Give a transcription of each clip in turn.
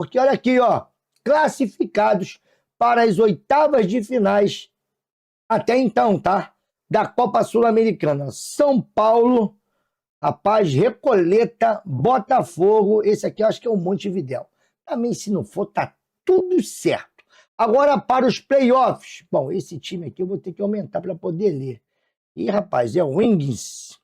Porque olha aqui, ó, classificados para as oitavas de finais até então, tá? Da Copa Sul-Americana. São Paulo, rapaz, Recoleta, Botafogo, esse aqui eu acho que é o Montevidéu. Também, se não for, tá tudo certo. Agora, para os playoffs. Bom, esse time aqui eu vou ter que aumentar para poder ler. Ih, rapaz, é o Wings.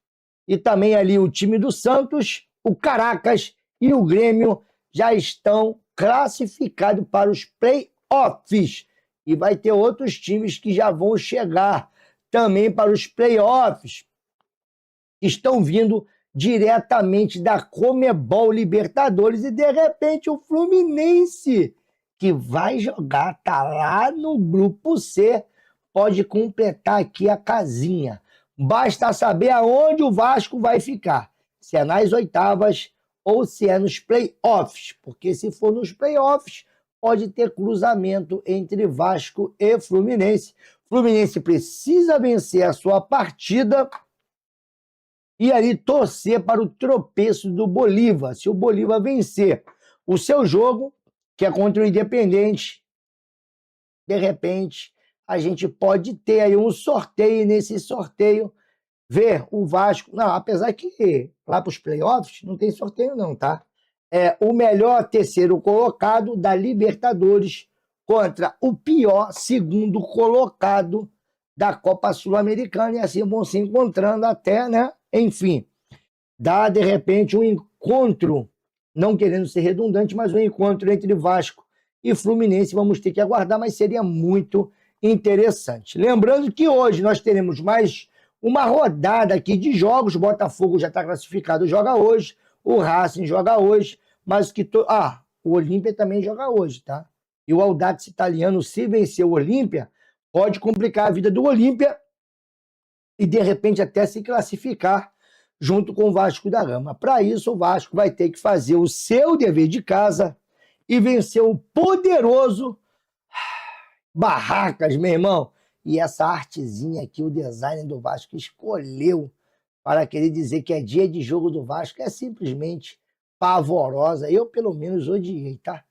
E também ali o time do Santos, o Caracas e o Grêmio já estão classificados para os playoffs. E vai ter outros times que já vão chegar também para os playoffs. Estão vindo diretamente da Conmebol Libertadores e, de repente, o Fluminense, que vai jogar, tá lá no grupo C, pode completar aqui a casinha. Basta saber aonde o Vasco vai ficar, se é nas oitavas ou se é nos playoffs, porque se for nos playoffs, pode ter cruzamento entre Vasco e Fluminense. Fluminense precisa vencer a sua partida e ali torcer para o tropeço do Bolívar. Se o Bolívar vencer o seu jogo, que é contra o Independente, de repente a gente pode ter aí um sorteio, e nesse sorteio ver o Vasco. Não, apesar que lá para os playoffs não tem sorteio não, tá? É o melhor terceiro colocado da Libertadores contra o pior segundo colocado da Copa Sul-Americana, e assim vão se encontrando até, né? Enfim, dá de repente um encontro, não querendo ser redundante, mas um encontro entre Vasco e Fluminense. Vamos ter que aguardar, mas seria muito interessante. Lembrando que hoje nós teremos mais uma rodada aqui de jogos. O Botafogo já está classificado, joga hoje. O Racing joga hoje. Mas que o Olímpia também joga hoje, tá? E o Audax Italiano, se vencer o Olímpia, pode complicar a vida do Olímpia e, de repente, até se classificar junto com o Vasco da Gama. Para isso, o Vasco vai ter que fazer o seu dever de casa e vencer o poderoso Barracas, meu irmão. E essa artezinha aqui, o design do Vasco escolheu para querer dizer que é dia de jogo do Vasco, é simplesmente pavorosa. Eu, pelo menos, odiei, tá?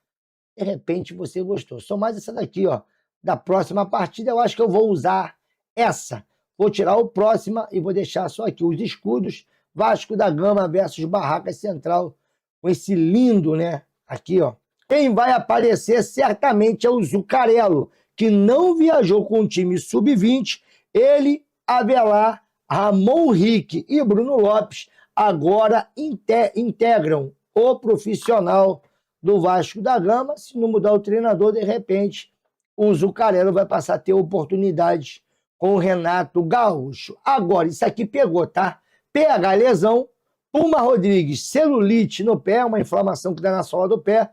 De repente, você gostou. Só mais essa daqui, ó. Da próxima partida, eu acho que eu vou usar essa. Vou tirar o próxima e vou deixar só aqui os escudos. Vasco da Gama versus Barracas Central. Com esse lindo, né? Aqui, ó. Quem vai aparecer certamente é o Zucarello, que não viajou com o time sub-20. Ele, Avelar, Ramon Rick e Bruno Lopes agora integram o profissional do Vasco da Gama. Se não mudar o treinador, de repente, o Zucarello vai passar a ter oportunidades com o Renato Gaúcho. Agora, isso aqui pegou, tá? PH lesão, Puma Rodrigues, celulite no pé, uma inflamação que dá na sola do pé.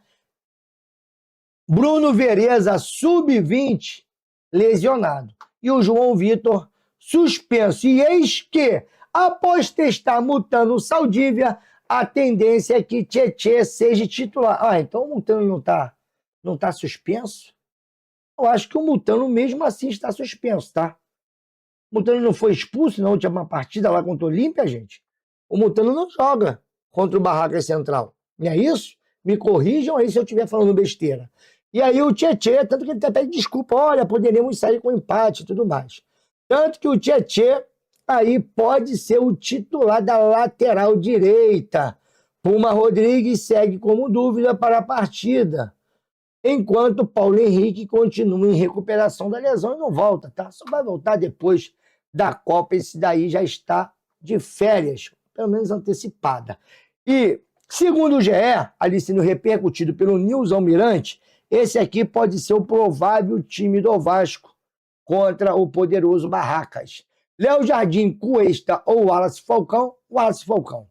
Bruno Vereza, sub-20, lesionado. E o João Vitor, suspenso. E eis que, após testar Mutano Saldívia, a tendência é que Tietê seja titular. Então o Mutano não tá suspenso? Eu acho que o Mutano mesmo assim está suspenso, tá? O Mutano não foi expulso na última partida lá contra o Olímpia, gente? O Mutano não joga contra o Barracas Central. Não é isso? Me corrijam aí se eu estiver falando besteira. E aí o Tietê, tanto que ele até pede desculpa, olha, poderíamos sair com empate e tudo mais. Tanto que o Tietê aí pode ser o titular da lateral direita. Puma Rodrigues segue como dúvida para a partida, enquanto Paulo Henrique continua em recuperação da lesão e não volta, tá? Só vai voltar depois da Copa. Esse daí já está de férias, pelo menos antecipada. E, segundo o GE, ali sendo repercutido pelo Nilson Almirante, esse aqui pode ser o provável time do Vasco contra o poderoso Barracas. Léo Jardim, Cuesta ou Wallace Falcão? Wallace Falcão.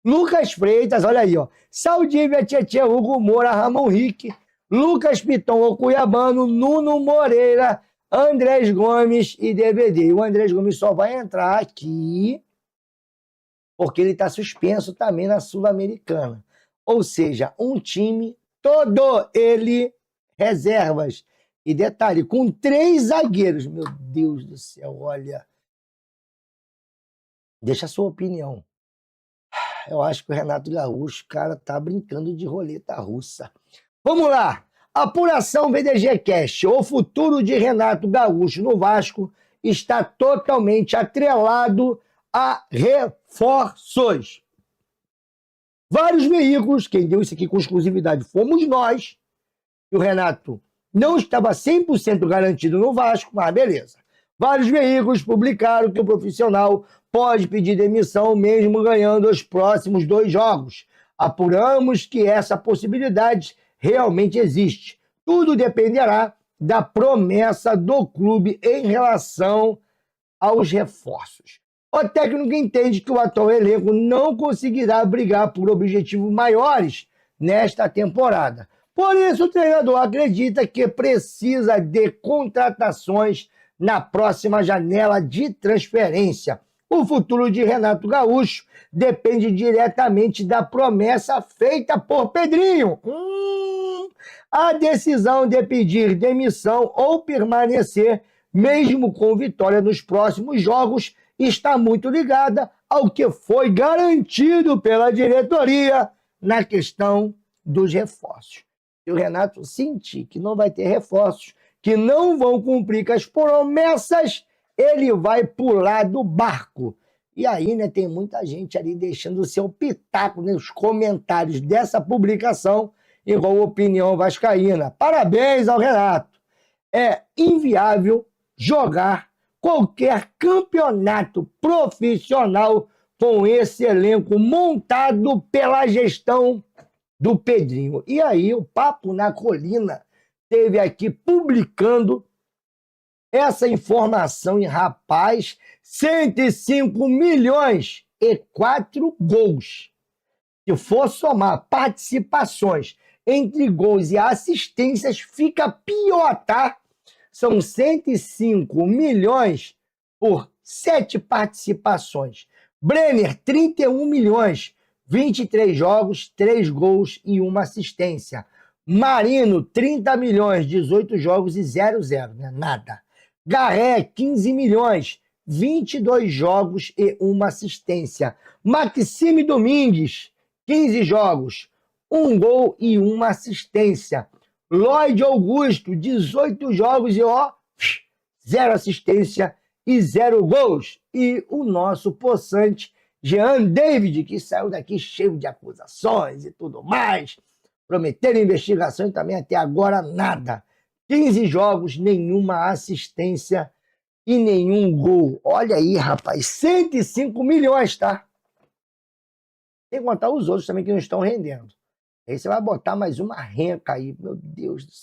Lucas Freitas, olha aí, ó. Saldívia, Tietê, Hugo Moura, Ramon Rick, Lucas Piton, o Cuiabano, Nuno Moreira, Andrés Gomes e DVD. O Andrés Gomes só vai entrar aqui porque ele está suspenso também na Sul-Americana. Ou seja, um time todo ele reservas. E detalhe, com 3 zagueiros. Meu Deus do céu, olha. Deixa a sua opinião. Eu acho que o Renato Gaúcho, cara, tá brincando de roleta russa. Vamos lá. Apuração VDG Cast. O futuro de Renato Gaúcho no Vasco está totalmente atrelado a reforços. Vários veículos, quem deu isso aqui com exclusividade fomos nós, e o Renato não estava 100% garantido no Vasco, mas beleza. Vários veículos publicaram que o profissional pode pedir demissão mesmo ganhando os próximos 2 jogos. Apuramos que essa possibilidade realmente existe. Tudo dependerá da promessa do clube em relação aos reforços. O técnico entende que o atual elenco não conseguirá brigar por objetivos maiores nesta temporada. Por isso, o treinador acredita que precisa de contratações na próxima janela de transferência. O futuro de Renato Gaúcho depende diretamente da promessa feita por Pedrinho. A decisão de pedir demissão ou permanecer, mesmo com vitória nos próximos jogos, está muito ligada ao que foi garantido pela diretoria na questão dos reforços. Se o Renato sentir que não vai ter reforços, que não vão cumprir com as promessas, ele vai pular do barco. E aí, né, tem muita gente ali deixando o seu pitaco nos comentários dessa publicação, igual opinião vascaína. Parabéns ao Renato. É inviável jogar qualquer campeonato profissional com esse elenco montado pela gestão do Pedrinho. E aí, o Papo na Colina esteve aqui publicando essa informação, e rapaz, 105 milhões e 4 gols. Se for somar participações entre gols e assistências, fica pior, tá? São 105 milhões por 7 participações. Brenner, 31 milhões, 23 jogos, 3 gols e 1 assistência. Marino, 30 milhões, 18 jogos e 0-0, né? Nada. Garré, 15 milhões, 22 jogos e 1 assistência. Maxime Domingues, 15 jogos, 1 gol e 1 assistência. Lloyd Augusto, 18 jogos e 0 assistência e 0 gols. E o nosso possante, Jean David, que saiu daqui cheio de acusações e tudo mais, prometeram investigação e também até agora nada. 15 jogos, nenhuma assistência e nenhum gol. Olha aí, rapaz, 105 milhões, tá? Sem contar os outros também que não estão rendendo. Aí você vai botar mais uma renca aí, meu Deus do céu.